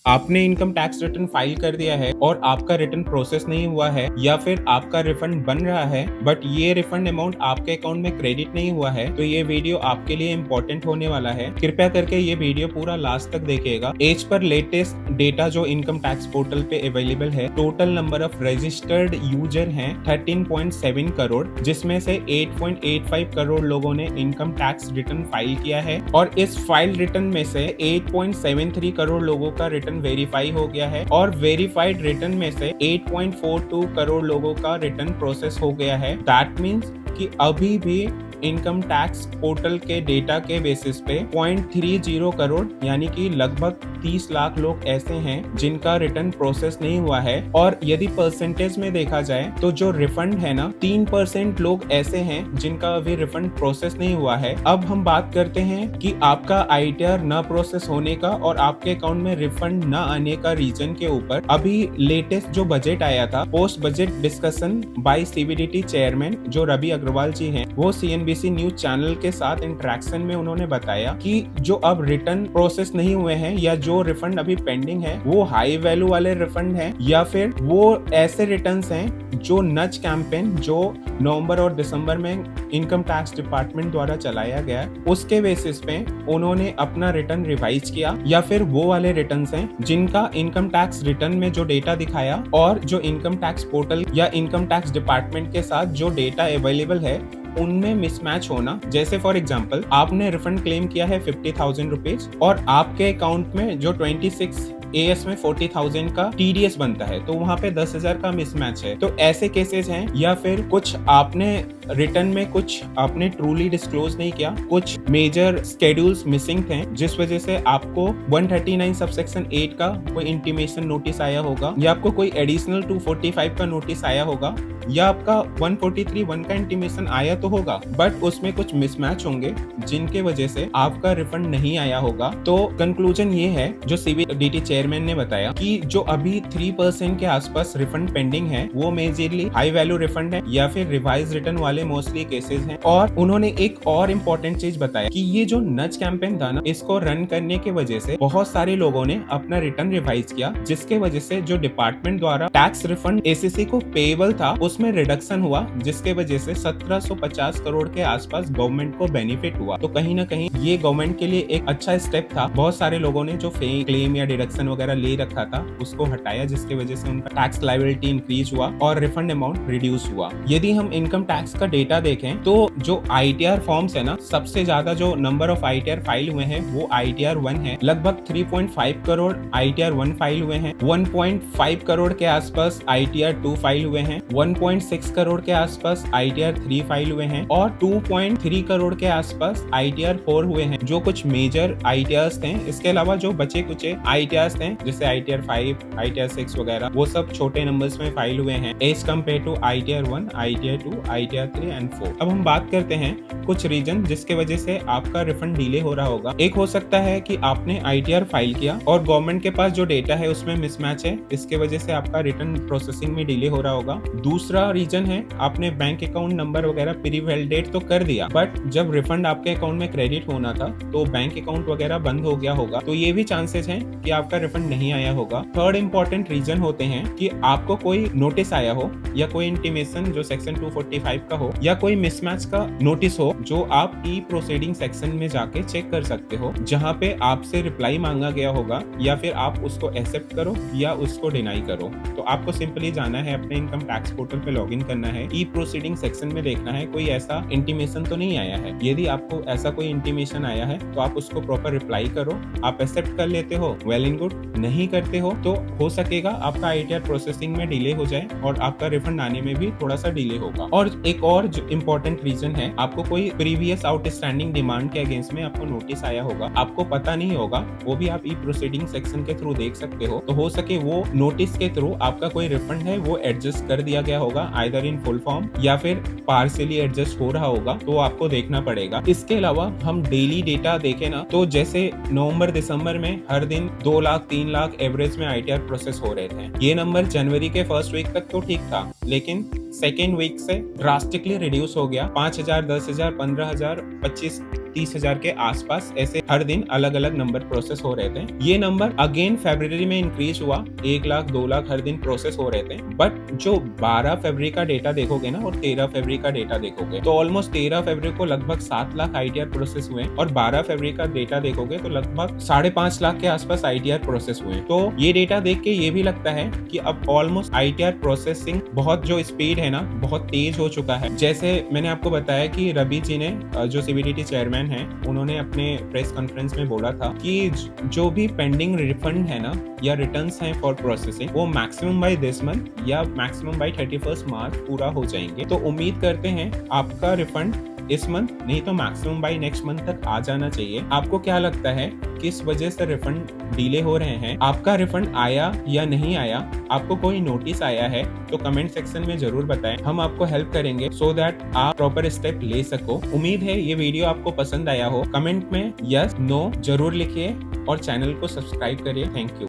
आपने income tax return file कर दिया है और आपका रिटर्न प्रोसेस नहीं हुआ है या फिर आपका रिफंड बन रहा है बट ये रिफंड अमाउंट आपके अकाउंट में क्रेडिट नहीं हुआ है, तो ये वीडियो आपके लिए इम्पोर्टेंट होने वाला है। कृपया करके ये वीडियो पूरा लास्ट तक देखिएगा। एज पर लेटेस्ट डेटा जो इनकम टैक्स पोर्टल पे अवेलेबल है, total number of registered user हैं 13.7 करोड़, जिसमें से 8.85 करोड़ लोगों ने इनकम टैक्स रिटर्न फाइल किया है और इस फाइल रिटर्न में से 8.73 करोड़ लोगों का रिटर्न वेरीफाई हो गया है और वेरीफाइड रिटर्न में से 8.42 करोड़ लोगों का रिटर्न प्रोसेस हो गया है। दैट मीन्स कि अभी भी इनकम टैक्स पोर्टल के डेटा के बेसिस पे 0.30 करोड़ यानी कि लगभग 30 लाख लोग ऐसे हैं जिनका रिटर्न प्रोसेस नहीं हुआ है। और यदि परसेंटेज में देखा जाए तो जो रिफंड है ना, 3% लोग ऐसे हैं जिनका अभी रिफंड प्रोसेस नहीं हुआ है। अब हम बात करते हैं कि आपका आईटीआर न प्रोसेस होने का और आपके अकाउंट में रिफंड न आने का रीजन के ऊपर। अभी लेटेस्ट जो बजट आया था, post budget discussion by CBDT chairman जो रवि अग्रवाल जी हैं, वो सीएनबीसी न्यूज चैनल के साथ इंटरेक्शन में उन्होंने बताया कि जो अब रिटर्न प्रोसेस नहीं हुए हैं या जो रिफंड अभी पेंडिंग है वो हाई वैल्यू वाले रिफंड हैं या फिर वो ऐसे रिटर्न्स हैं जो नच कैंपेन जो नवंबर और दिसंबर में इनकम टैक्स डिपार्टमेंट द्वारा चलाया गया, उसके बेसिस पे उन्होंने अपना रिटर्न रिवाइज किया, या फिर वो वाले रिटर्न्स हैं जिनका इनकम टैक्स रिटर्न में जो डेटा दिखाया और जो इनकम टैक्स पोर्टल या इनकम टैक्स डिपार्टमेंट के साथ जो डेटा अवेलेबल है उनमें मिसमैच होना। जैसे फॉर एग्जांपल आपने रिफंड क्लेम किया है 50,000 रुपीज और आपके अकाउंट में जो 26 एएस में 40,000 का टीडीएस बनता है, तो वहां पे 10,000 का मिसमैच है। तो ऐसे केसेस हैं, या फिर कुछ आपने रिटर्न में कुछ आपने ट्रूली डिस्क्लोज नहीं किया, कुछ मेजर स्केड्यूल्स मिसिंग थे जिस वजह से आपको 139 सबसेक्शन 8 का कोई इंटीमेशन नोटिस आया होगा, या आपको कोई एडिशनल 245 का नोटिस आया होगा, या आपका 143(1) का इंटीमेशन आया तो होगा बट उसमें कुछ मिसमैच होंगे जिनके वजह से आपका रिफंड नहीं आया होगा। तो कंक्लूजन ये है जो सीबीडीटी चेयरमैन ने बताया कि जो अभी 3% के आसपास रिफंड पेंडिंग है वो मेजरली हाई वैल्यू रिफंड है या फिर रिवाइज रिटर्न वाले मोस्टली केसेस हैं। और उन्होंने एक और इम्पोर्टेंट चीज बताया कि ये जो नच कैंपेन था ना, इसको रन करने की वजह से बहुत सारे लोगों ने अपना रिटर्न रिवाइज किया, जिसके वजह से जो डिपार्टमेंट द्वारा टैक्स रिफंड एसीसी को पेएबल था उसमें रिडक्शन हुआ, जिसके वजह से 1750 करोड़ के आसपास गवर्नमेंट को बेनिफिट हुआ। तो कहीं ना कहीं ये गवर्नमेंट के लिए एक अच्छा स्टेप था। बहुत सारे लोगों ने जो फेक क्लेम या डिडक्शन वगैरह ले रखा था उसको हटाया, जिसके वजह से उनका टैक्स लायबिलिटी इंक्रीज हुआ और रिफंड अमाउंट रिड्यूस हुआ। यदि हम इनकम टैक्स का डेटा देखें तो जो आईटीआर फॉर्म्स है ना, सबसे ज्यादा जो नंबर ऑफ आईटीआर फाइल हुए हैं वो आईटीआर 1 है। लगभग 3.5 करोड़ आईटीआर 1 फाइल हुए हैं, 1.5 करोड़ के आसपास आईटीआर 2 फाइल हुए हैं, 1.6 करोड़ के आसपास आईटीआर 3 फाइल हुए हैं और 2.3 करोड़ के आसपास आईटीआर 4 हुए हैं, जो कुछ मेजर आईटीआर्स थे। इसके अलावा जो बचे कुछ आईटीआर्स थे जैसे आईटीआर 5, आईटीआर 6 वगैरह, वो सब छोटे नंबर्स में फाइल हुए हैं as compare to ITR 1, ITR 2, ITR 3 and 4। अब हम बात करते हैं कुछ रीजन जिसके वजह से आपका रिफंड डिले हो रहा होगा। एक हो सकता है कि आपने आईटीआर फाइल किया और गवर्नमेंट के पास जो डेटा है उसमें मिसमैच है, इसके वजह से आपका रिटर्न प्रोसेसिंग में डिले हो रहा होगा। दूसरा रीजन है आपने बैंक अकाउंट नंबर वगैरह प्री वैलिडेट तो कर दिया, बट जब रिफंड आपके अकाउंट में क्रेडिट होना था तो बैंक अकाउंट वगैरह बंद हो गया होगा, तो ये भी चांसेस हैं कि आपका रिफंड नहीं आया होगा। थर्ड इंपॉर्टेंट रीजन होते हैं कि आपको कोई नोटिस आया हो या कोई इंटीमेशन जो सेक्शन 245 का हो या कोई मिसमैच का नोटिस हो, जो आप ई प्रोसीडिंग सेक्शन में जाके चेक कर सकते हो, जहां पे आपसे रिप्लाई मांगा गया होगा या फिर आप उसको एक्सेप्ट करो या उसको डिनाई करो। तो आपको सिंपली जाना है अपने इनकम टैक्स पोर्टल पे लॉगिन करना है, ई प्रोसीडिंग सेक्शन में देखना है कोई ऐसा इंटीमेशन तो नहीं आया है। यदि आपको ऐसा कोई इंटीमेशन आया है तो आप उसको प्रॉपर रिप्लाई करो। आप एक्सेप्ट कर लेते हो, वेल एंड गुड। नहीं करते हो तो हो सकेगा आपका आईटीआर प्रोसेसिंग में डिले हो जाए और आपका रिफंड आने में भी थोड़ा सा डिले होगा। और एक और जो इम्पोर्टेंट रीजन है, आपको कोई प्रीवियस आउटस्टैंडिंग डिमांड के अगेंस्ट में आपको नोटिस आया होगा, आपको पता नहीं होगा, वो भी आप ई प्रोसीडिंग सेक्शन के थ्रू देख सकते हो। तो हो सके वो नोटिस के थ्रू आपका कोई रिफंड है वो एडजस्ट कर दिया गया होगा, आइदर इन फुल फॉर्म या फिर पार्शियली एडजस्ट हो रहा होगा, तो आपको देखना पड़ेगा। इसके अलावा हम डेली डेटा देखें ना, तो जैसे नवंबर दिसंबर में हर दिन 2 लाख 3 लाख एवरेज में आईटीआर प्रोसेस हो रहे थे। ये नंबर जनवरी के फर्स्ट वीक तक तो ठीक था, लेकिन सेकेंड वीक से ड्रास्टिकली रिड्यूस हो गया। 5,000, 10,000, 15,000, 25, 30,000 के आसपास ऐसे हर दिन अलग अलग नंबर प्रोसेस हो रहे थे। ये नंबर अगेन फरवरी में इंक्रीज हुआ, 1 लाख 2 लाख हर दिन प्रोसेस हो रहे थे। बट जो 12 फरवरी का डेटा देखोगे ना और 13 फरवरी का डेटा देखोगे तो ऑलमोस्ट 13 फरवरी को लगभग 7 लाख ITR प्रोसेस हुए और 12 फरवरी का डेटा देखोगे तो लगभग 5.5 लाख के आसपास ITR प्रोसेस हुए। तो ये डेटा देख के ये भी लगता है कि अब ऑलमोस्ट ITR प्रोसेसिंग बहुत जो स्पीड है ना बहुत तेज हो चुका है। जैसे मैंने आपको बताया कि रवि जी ने जो CBDT चेयरमैन है उन्होंने अपने प्रेस कॉन्फ्रेंस में बोला था कि जो भी पेंडिंग रिफंड है ना या रिटर्न्स हैं फॉर प्रोसेसिंग वो मैक्सिमम बाय दिस मंथ या मैक्सिमम बाय 31 मार्च पूरा हो जाएंगे। तो उम्मीद करते हैं आपका रिफंड इस मंथ नहीं तो मैक्सिमम बाय नेक्स्ट मंथ तक आ जाना चाहिए। आपको क्या लगता है किस वजह से रिफंड डिले हो रहे हैं? आपका रिफंड आया या नहीं आया? आपको कोई नोटिस आया है तो कमेंट सेक्शन में जरूर बताएं, हम आपको हेल्प करेंगे सो दैट आप प्रॉपर स्टेप ले सको। उम्मीद है ये वीडियो आपको पसंद आया हो। कमेंट में यस नो जरूर लिखिए और चैनल को सब्सक्राइब करिए। Thank you.